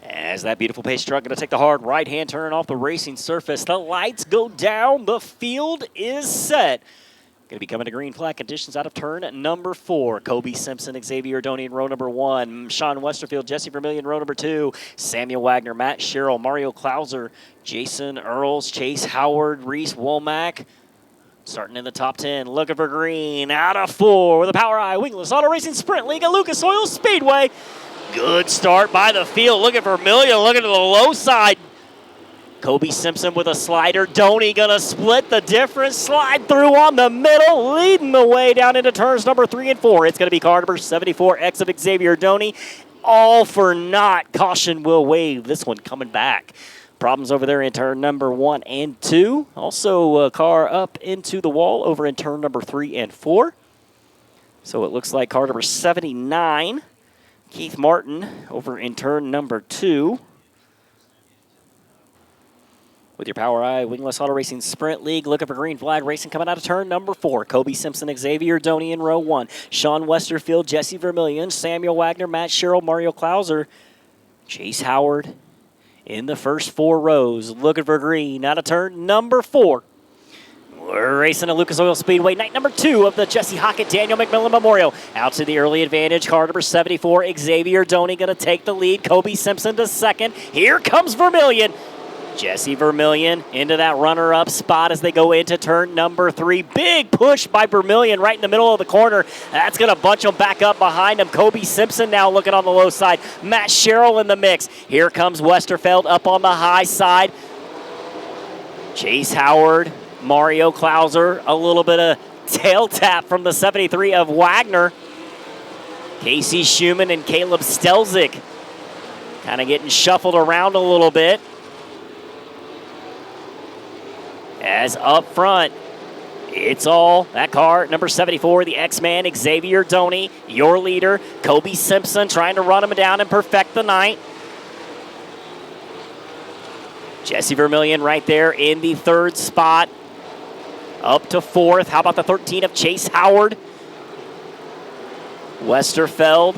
As that beautiful pace truck going to take the hard right-hand turn off the racing surface. The lights go down. The field is set. Going to be coming to green flag conditions out of turn number 4. Kobe Simpson, Xavier Doney in row number 1. Sean Westerfield, Jesse Vermillion, row number 2. Samuel Wagner, Matt Sherrill, Mario Klauser, Jason Earls, Chase Howard, Reese Womack. Starting in the top 10, looking for green out of 4 with a Powri Wingless Auto Racing Sprint League at Lucas Oil Speedway. Good start by the field. Looking for Vermillion, looking to the low side. Kobe Simpson with a slider. Doney gonna split the difference. Slide through on the middle, leading the way down into turns number 3 and 4. It's gonna be car number 74X of Xavier Doney. All for naught. Caution will wave. This one coming back. Problems over there in turn number 1 and 2. Also a car up into the wall over in turn number 3 and 4. So it looks like car number 79. Keith Martin over in turn number 2. With your Powri Wingless Auto Racing Sprint League, looking for green flag racing coming out of turn number 4. Kobe Simpson, Xavier Doney in row 1. Sean Westerfield, Jesse Vermillion, Samuel Wagner, Matt Sherrill, Mario Klauser, Chase Howard in the first 4 rows. Looking for green out of turn number 4. We're racing at Lucas Oil Speedway, night number 2 of the Jesse Hockett Daniel McMillan Memorial. Out to the early advantage, car number 74, Xavier Doney going to take the lead. Kobe Simpson to second. Here comes Vermillion. Jesse Vermillion into that runner-up spot as they go into turn number 3. Big push by Vermillion right in the middle of the corner. That's going to bunch him back up behind him. Kobe Simpson now looking on the low side. Matt Sherrill in the mix. Here comes Westerfeld up on the high side. Chase Howard, Mario Klauser, a little bit of tail tap from the 73 of Wagner. Casey Schumann and Caleb Stelzik kind of getting shuffled around a little bit. As up front, it's all that car, number 74, the X-Man, Xavier Doney, your leader. Kobe Simpson trying to run him down and perfect the night. Jesse Vermillion right there in the 3rd spot. Up to 4th. How about the 13 of Chase Howard? Westerfeld,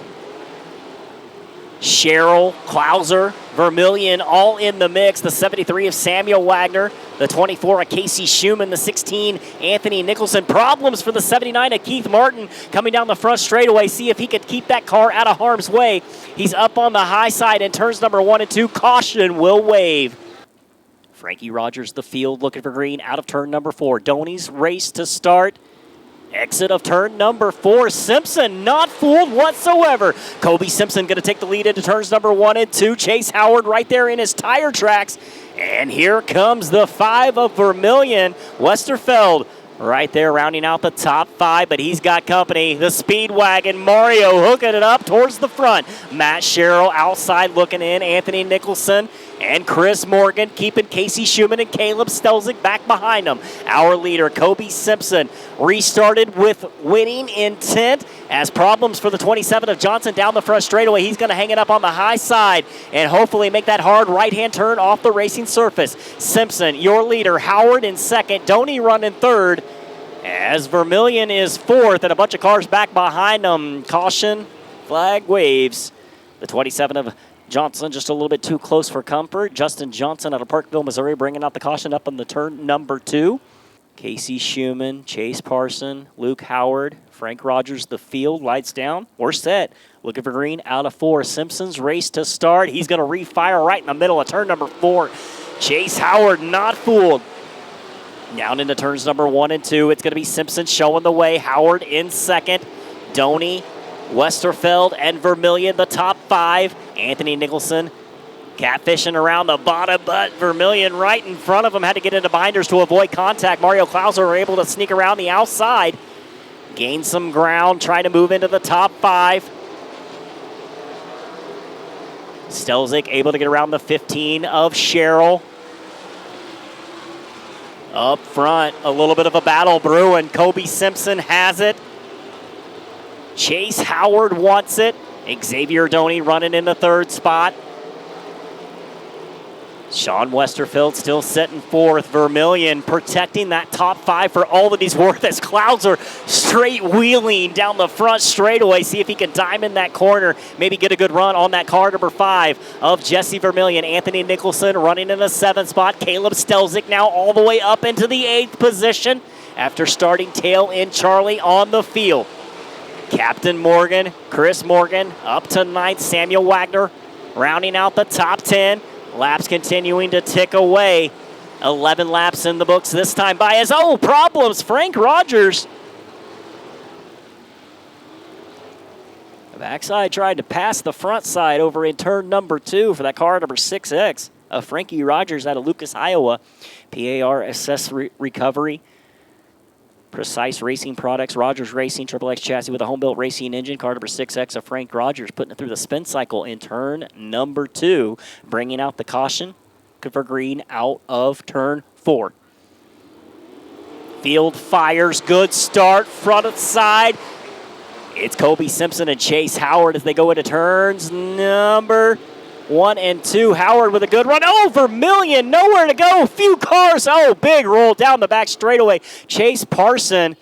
Sherrill, Klauser, Vermillion all in the mix. The 73 of Samuel Wagner, the 24 of Casey Schumann, the 16 Anthony Nicholson. Problems for the 79 of Keith Martin coming down the front straightaway. See if he could keep that car out of harm's way. He's up on the high side in turns number 1 and 2. Caution will wave. Frankie Rogers, the field, looking for green out of turn number 4. Doney's race to start. Exit of turn number 4. Simpson not fooled whatsoever. Kobe Simpson going to take the lead into turns number 1 and 2. Chase Howard right there in his tire tracks. And here comes the 5 of Vermillion. Westerfeld right there rounding out the top 5, but he's got company. The Speedwagon, Mario hooking it up towards the front. Matt Sherrill outside looking in. Anthony Nicholson and Chris Morgan keeping Casey Schumann and Caleb Stelzik back behind them. Our leader, Kobe Simpson, restarted with winning intent as problems for the 27 of Johnson down the front straightaway. He's going to hang it up on the high side and hopefully make that hard right-hand turn off the racing surface. Simpson, your leader. Howard in 2nd. Doney running 3rd as Vermillion is 4th and a bunch of cars back behind them. Caution, flag waves. The 27 of Johnson just a little bit too close for comfort. Justin Johnson out of Parkville, Missouri, bringing out the caution up on the turn number 2. Casey Schumann, Chase Parson, Luke Howard, Frank Rogers, the field, lights down. We're set. Looking for green out of 4. Simpson's race to start. He's going to refire right in the middle of turn number 4. Chase Howard not fooled. Down into turns number 1 and 2. It's going to be Simpson showing the way. Howard in 2nd. Doney, Westerfeld, and Vermillion, the top 5. Anthony Nicholson catfishing around the bottom, but Vermillion right in front of him. Had to get into binders to avoid contact. Mario Klauser were able to sneak around the outside. Gain some ground, trying to move into the top 5. Stelzik able to get around the 15 of Sherrill. Up front, a little bit of a battle brewing. Kobe Simpson has it. Chase Howard wants it. Xavier Doney running in the 3rd spot. Sean Westerfeld still sitting fourth. Vermillion protecting that top five for all that he's worth as clouds are straight wheeling down the front straightaway. See if he can diamond that corner, maybe get a good run on that car number 5 of Jesse Vermillion. Anthony Nicholson running in the 7th spot. Caleb Stelzik now all the way up into the 8th position after starting tail in Charlie on the field. Captain Morgan, Chris Morgan up to 9th. Samuel Wagner rounding out the top 10. Laps continuing to tick away. 11 laps in the books this time by as, problems. Frank Rogers. The backside tried to pass the front side over in turn number 2 for that car number 6X of Frankie Rogers out of Lucas, Iowa. PAR Assess Recovery. Precise Racing Products, Rogers Racing, XXX chassis with a home-built racing engine. Car number 6X of Frank Rogers putting it through the spin cycle in turn number 2, bringing out the caution for green out of turn 4. Field fires, good start, front of side. It's Kobe Simpson and Chase Howard as they go into turns number 1 and 2. Howard with a good run. Vermillion, nowhere to go. Few cars. Big roll down the back straightaway. Chase Parson,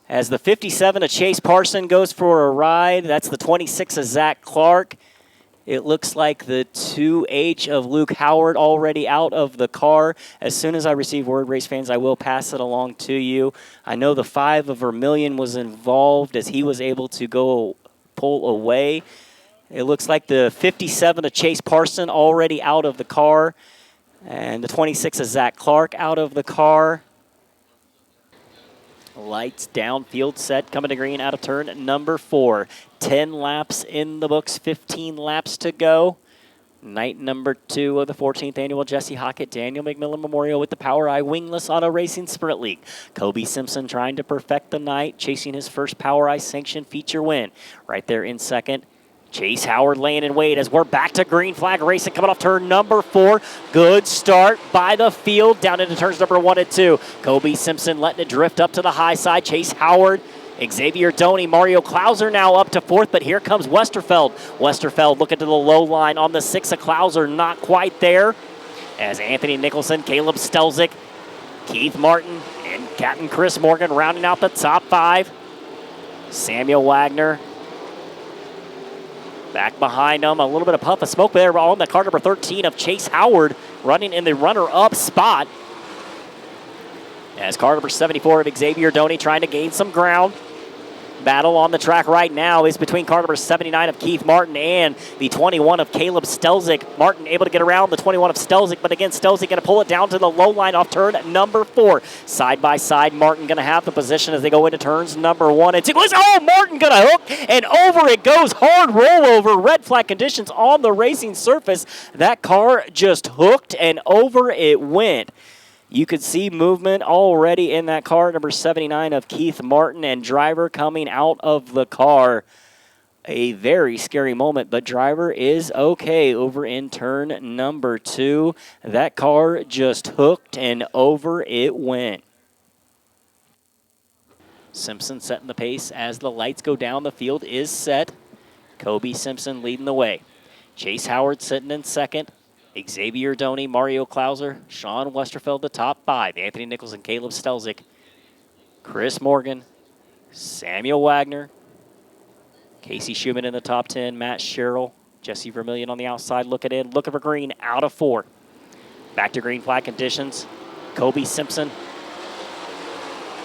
as the 57 of Chase Parson goes for a ride. That's the 26 of Zach Clark. It looks like the 2H of Luke Howard already out of the car. As soon as I receive word, race fans, I will pass it along to you. I know the 5 of Vermillion was involved as he was able to go pull away. It looks like the 57 of Chase Parson already out of the car. And the 26 of Zach Clark out of the car. Lights down, field set, coming to green out of turn number 4. 10 laps in the books, 15 laps to go. Night number 2 of the 14th annual Jesse Hockett Daniel McMillan Memorial with the POWRi Wingless Auto Racing Sprint League. Kobe Simpson trying to perfect the night, chasing his first POWRi sanctioned feature win. Right there in second. Chase Howard laying in wait as we're back to green flag racing coming off turn number 4. Good start by the field down into turns number 1 and 2. Kobe Simpson letting it drift up to the high side. Chase Howard, Xavier Doney, Mario Klauser now up to 4th, but here comes Westerfeld. Westerfeld looking to the low line on the 6 of Klauser, not quite there. As Anthony Nicholson, Caleb Stelzik, Keith Martin, and Captain Chris Morgan rounding out the top 5. Samuel Wagner back behind them, a little bit of puff of smoke there on the car number 13 of Chase Howard running in the runner-up spot. As car number 74 of Xavier Doney trying to gain some ground. Battle on the track right now is between car number 79 of Keith Martin and the 21 of Caleb Stelzik. Martin able to get around the 21 of Stelzik, but again, Stelzik going to pull it down to the low line off turn number 4. Side by side, Martin going to have the position as they go into turns number 1 and 2. Martin going to hook, and over it goes. Hard rollover, red flag conditions on the racing surface. That car just hooked, and over it went. You could see movement already in that car, number 79 of Keith Martin, and driver coming out of the car. A very scary moment, but driver is okay over in turn number 2. That car just hooked and over it went. Simpson setting the pace as the lights go down. The field is set. Kobe Simpson leading the way. Chase Howard sitting in second. Xavier Doney, Mario Klauser, Sean Westerfeld, the top 5. Anthony Nicholson, Caleb Stelzik, Chris Morgan, Samuel Wagner, Casey Schumann in the top 10, Matt Sherrill, Jesse Vermillion on the outside looking in, looking for green out of 4. Back to green flag conditions. Kobe Simpson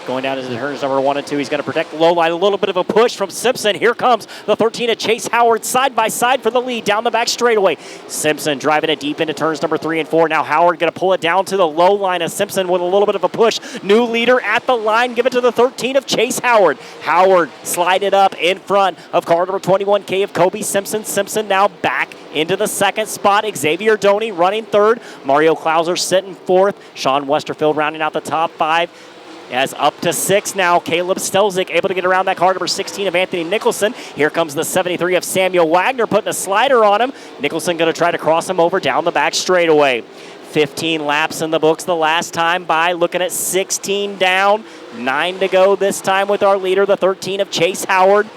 going down into turns number 1 and 2. He's going to protect the low line. A little bit of a push from Simpson. Here comes the 13 of Chase Howard side by side for the lead down the back straightaway. Simpson driving it deep into turns number 3 and 4. Now Howard going to pull it down to the low line of Simpson with a little bit of a push. New leader at the line. Give it to the 13 of Chase Howard. Howard slide it up in front of car number 21K of Kobe Simpson. Simpson now back into the 2nd spot. Xavier Doney running 3rd. Mario Klauser sitting 4th. Sean Westerfeld rounding out the top 5. As up to 6 now, Caleb Stelzik able to get around that car number 16 of Anthony Nicholson. Here comes the 73 of Samuel Wagner putting a slider on him. Nicholson going to try to cross him over down the back straightaway. 15 laps in the books the last time by, looking at 16 down. 9 to go this time with our leader, the 13 of Chase Howard.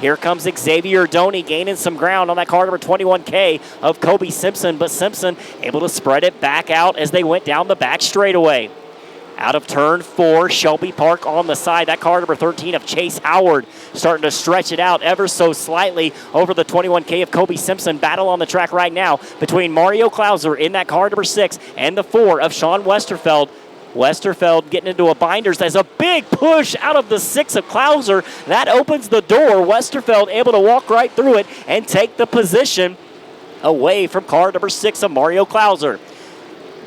Here comes Xavier Doney gaining some ground on that car number 21K of Kobe Simpson, but Simpson able to spread it back out as they went down the back straightaway. Out of turn 4, Shelby Park on the side. That car number 13 of Chase Howard starting to stretch it out ever so slightly over the 21K of Kobe Simpson. Battle on the track right now between Mario Klauser in that car number 6 and the 4 of Sean Westerfeld. Westerfeld getting into a binders. There's a big push out of the 6 of Klauser. That opens the door. Westerfeld able to walk right through it and take the position away from car number 6 of Mario Klauser.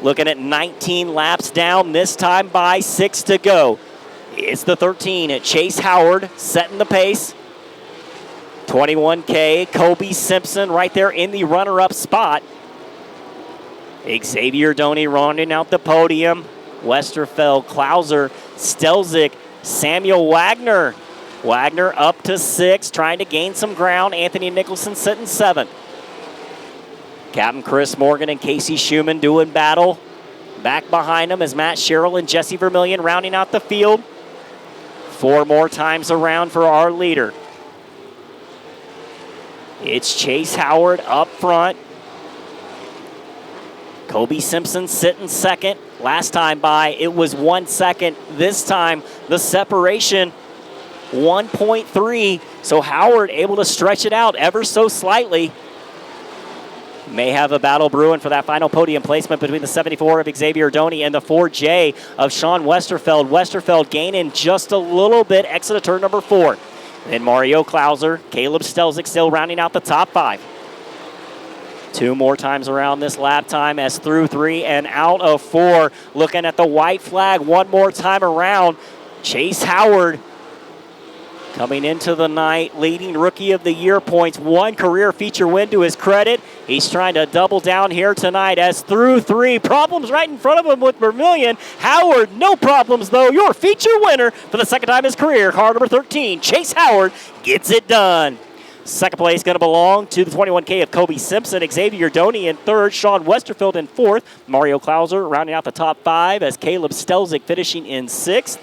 Looking at 19 laps down, this time by 6 to go. It's the 13 at Chase Howard setting the pace. 21K, Kobe Simpson right there in the runner-up spot. Xavier Doney rounding out the podium. Westerfeld, Klauser, Stelzik, Samuel Wagner. Wagner up to 6, trying to gain some ground. Anthony Nicholson sitting 7th. Captain Chris Morgan and Casey Schumann doing battle. Back behind them is Matt Sherrill and Jesse Vermillion rounding out the field. 4 more times around for our leader. It's Chase Howard up front. Kobe Simpson sitting 2nd. Last time by, it was 1 second. This time, the separation, 1.3. So Howard able to stretch it out ever so slightly. May have a battle brewing for that final podium placement between the 74 of Xavier Doney and the 4J of Sean Westerfeld. Westerfeld gaining just a little bit, exit of turn number 4. Then Mario Klauser, Caleb Stelzik still rounding out the top 5. 2 more times around this lap time as through 3 and out of 4. Looking at the white flag one more time around. Chase Howard coming into the night, leading Rookie of the Year points. 1 career feature win to his credit. He's trying to double down here tonight as through 3. Problems right in front of him with Vermillion. Howard, no problems though. Your feature winner for the 2nd time in his career. Car number 13, Chase Howard gets it done. 2nd place going to belong to the 21K of Kobe Simpson. Xavier Doney in 3rd. Sean Westerfeld in 4th. Mario Klauser rounding out the top 5 as Caleb Stelzik finishing in 6th.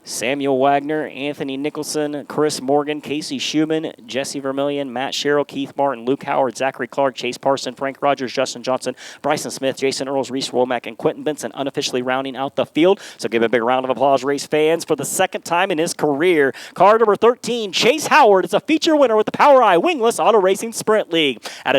Samuel Wagner, Anthony Nicholson, Chris Morgan, Casey Schumann, Jesse Vermillion, Matt Sherrill, Keith Martin, Luke Howard, Zachary Clark, Chase Parson, Frank Rogers, Justin Johnson, Bryson Smith, Jason Earls, Reese Womack, and Quentin Benson unofficially rounding out the field. So give a big round of applause, race fans, for the 2nd time in his career. Car number 13, Chase Howard, is a feature winner with the Powri Wingless Auto Racing Sprint League. At a